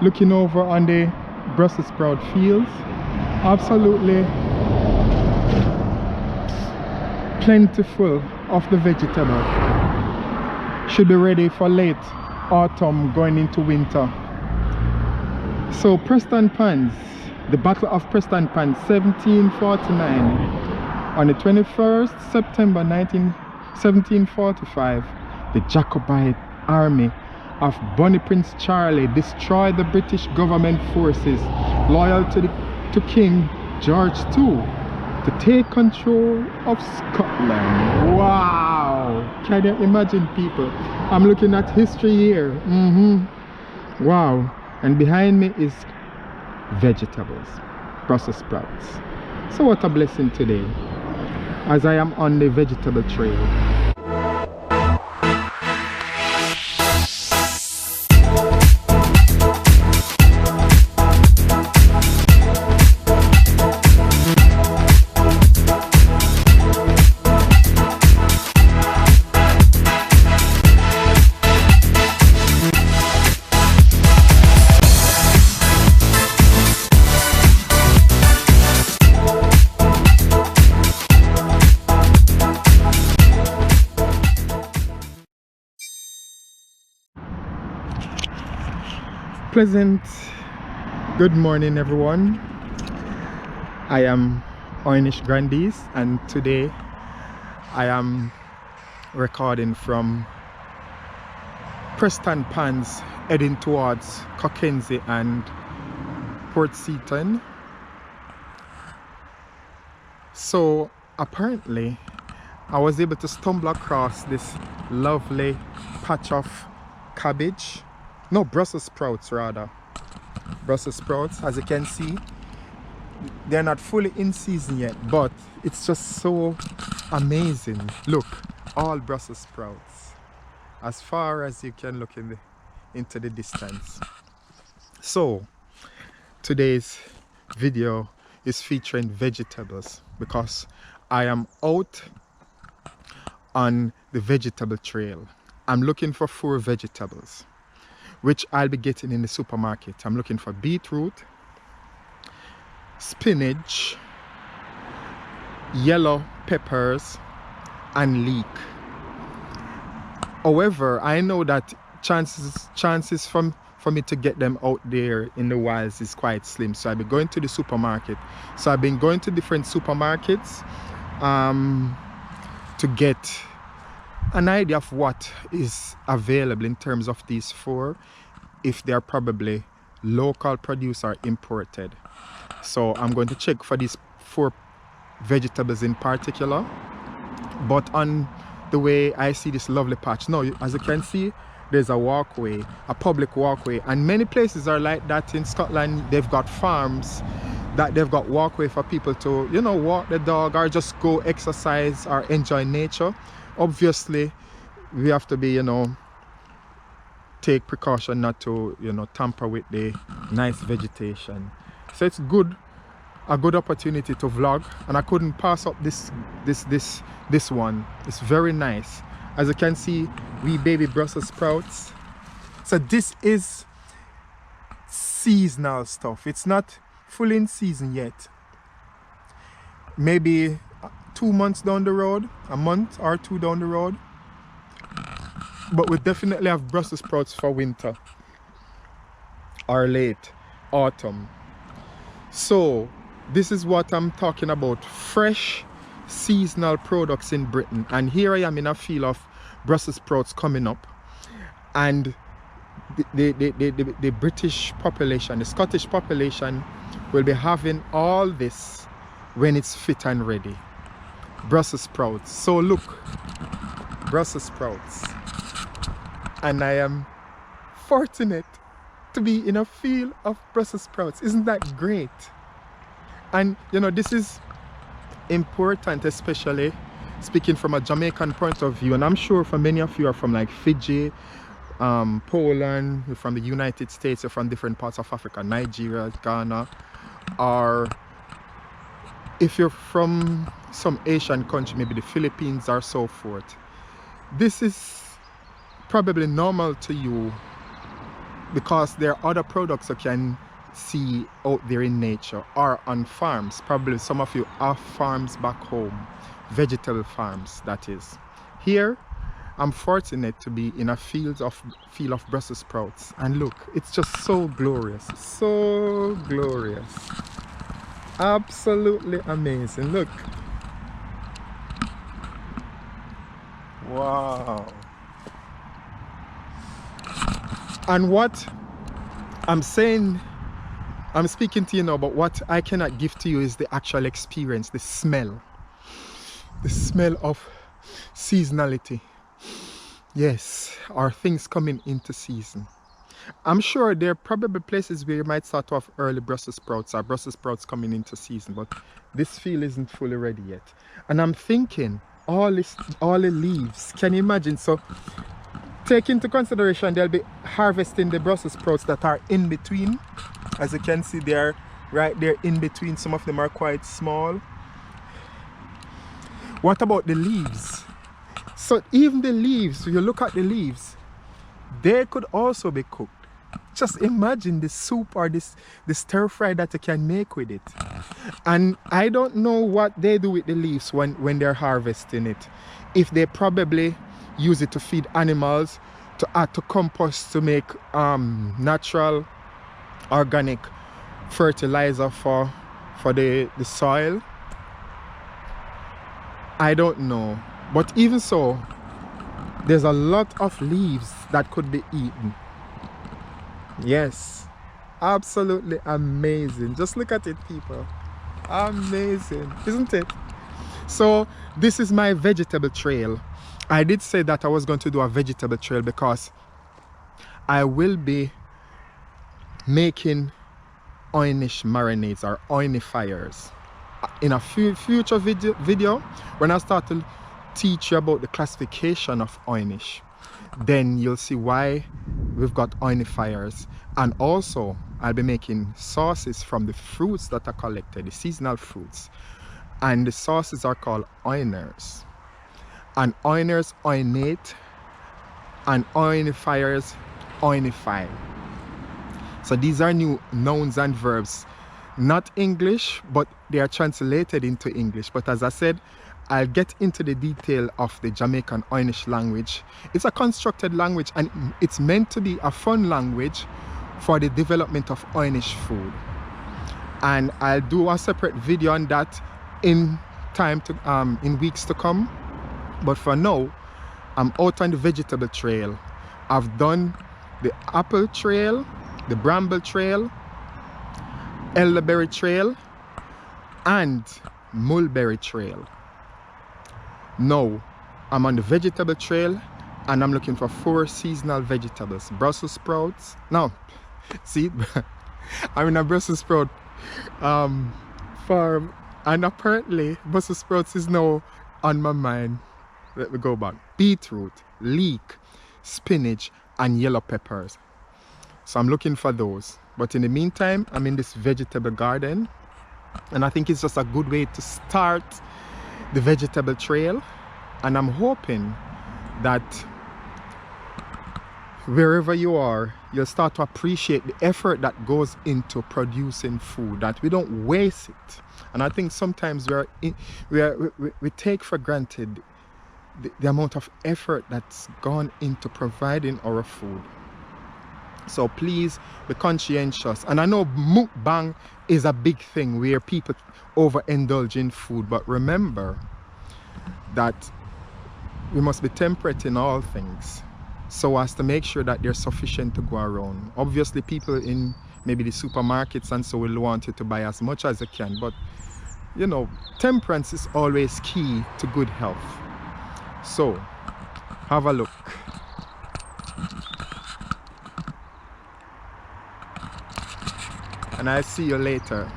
looking over on the Brussels sprout fields. Absolutely plentiful of the vegetable. Should be ready for late autumn going into winter. So Prestonpans, the Battle of Prestonpans, 1749. On the 21st September 1745, the Jacobite army of Bonnie Prince Charlie destroyed the British government forces loyal to King George II to take control of Scotland. Wow! Can you imagine, people? I'm looking at history here. Wow! And behind me is vegetables, Brussels sprouts. So what a blessing today, as I am on the vegetable trail. Pleasant good morning, everyone. I am Oy'Nissh Grandiece, and today I am recording from Prestonpans, heading towards Cockenzie and Port Seaton. So apparently I was able to stumble across this lovely patch of cabbage. No, Brussels sprouts rather. Brussels sprouts, as you can see, they're not fully in season yet, but it's just so amazing. Look, all Brussels sprouts, as far as you can look into the distance. So today's video is featuring vegetables because I am out on the vegetable trail. I'm looking for 4 vegetables which I'll be getting in the supermarket. I'm looking for beetroot, spinach, yellow peppers, and leek. However, I know that chances for me to get them out there in the wilds is quite slim, so I'll be going to the supermarket. So I've been going to different supermarkets to get an idea of what is available in terms of these 4, if they are probably local produce or imported. So I'm going to check for these 4 vegetables in particular. But on the way, I see this lovely patch. Now, as you can see, there's a walkway, a public walkway, and many places are like that in Scotland. They've got farms that they've got walkway for people to, you know, walk the dog or just go exercise or enjoy nature. Obviously we have to be, you know, take precaution not to, you know, tamper with the nice vegetation. So it's a good opportunity to vlog, and I couldn't pass up this one. It's very nice. As you can see, wee baby Brussels sprouts. So this is seasonal stuff. It's not fully in season yet. Maybe 2 months down the road, a month or 2 down the road, but we definitely have Brussels sprouts for winter or late autumn. So this is what I'm talking about, fresh seasonal products in Britain. And here I am in a field of Brussels sprouts coming up, and the British population, the Scottish population, will be having all this when it's fit and ready. Brussels sprouts. So look, Brussels sprouts, and I am fortunate to be in a field of Brussels sprouts. Isn't that great? And you know, this is important, especially speaking from a Jamaican point of view, and I'm sure for many of you are from like Fiji, Poland, you're from the United States, you're from different parts of Africa, Nigeria, Ghana, or if you're from some Asian country, maybe the Philippines or so forth. This is probably normal to you because there are other products you can see out there in nature or on farms. Probably some of you have farms back home, vegetable farms that is. Here I'm fortunate to be in a field of Brussels sprouts, and look, it's just so glorious, so glorious, absolutely amazing. Look, wow. And what I'm saying, I'm speaking to you now, but what I cannot give to you is the actual experience, the smell of seasonality. Yes, or things coming into season. I'm sure there are probably places where you might start to have early Brussels sprouts or Brussels sprouts coming into season, but this field isn't fully ready yet. And I'm thinking, all the leaves, can you imagine? So take into consideration they'll be harvesting the Brussels sprouts that are in between. As you can see, they're right there in between. Some of them are quite small. What about the leaves? So even the leaves, if you look at the leaves, they could also be cooked. Just imagine the soup or the stir fry that you can make with it. And I don't know what they do with the leaves when they're harvesting it. If they probably use it to feed animals, to add to compost, to make natural organic fertilizer for the soil. I don't know. But even so, there's a lot of leaves that could be eaten. Yes, absolutely amazing. Just look at it, people. Amazing, isn't it? So this is my vegetable trail. I did say that I was going to do a vegetable trail because I will be making Oy'Nissh marinades or Oy'nifiers in a future video when I start to teach you about the classification of Oy'Nissh. Then you'll see why we've got Oy'nifiers, and also I'll be making sauces from the fruits that are collected, the seasonal fruits, and the sauces are called Oy'Nissh, and Oy'Nissh Oynate, and Oy'nifiers Oy'nify. So these are new nouns and verbs, not English, but they are translated into English. But as I said, I'll get into the detail of the Jamaican Oy'Nissh language. It's a constructed language, and it's meant to be a fun language for the development of Oy'Nissh food. And I'll do a separate video on that in weeks to come. But for now, I'm out on the vegetable trail. I've done the apple trail, the bramble trail, elderberry trail, and mulberry trail. Now I'm on the vegetable trail, and I'm looking for 4 seasonal vegetables. Brussels sprouts. Now, see, I'm in a Brussels sprout farm, and apparently Brussels sprouts is now on my mind. Let me go back. Beetroot, leek, spinach, and yellow peppers. So I'm looking for those. But in the meantime, I'm in this vegetable garden, and I think it's just a good way to start the vegetable trail. And I'm hoping that wherever you are, you'll start to appreciate the effort that goes into producing food, that we don't waste it. And I think sometimes we take for granted the amount of effort that's gone into providing our food. So please be conscientious. And I know mukbang is a big thing where people overindulge in food, but remember that we must be temperate in all things, so as to make sure that there's sufficient to go around. Obviously people in maybe the supermarkets and so will want you to buy as much as you can, but you know, temperance is always key to good health. So have a look. And I'll see you later.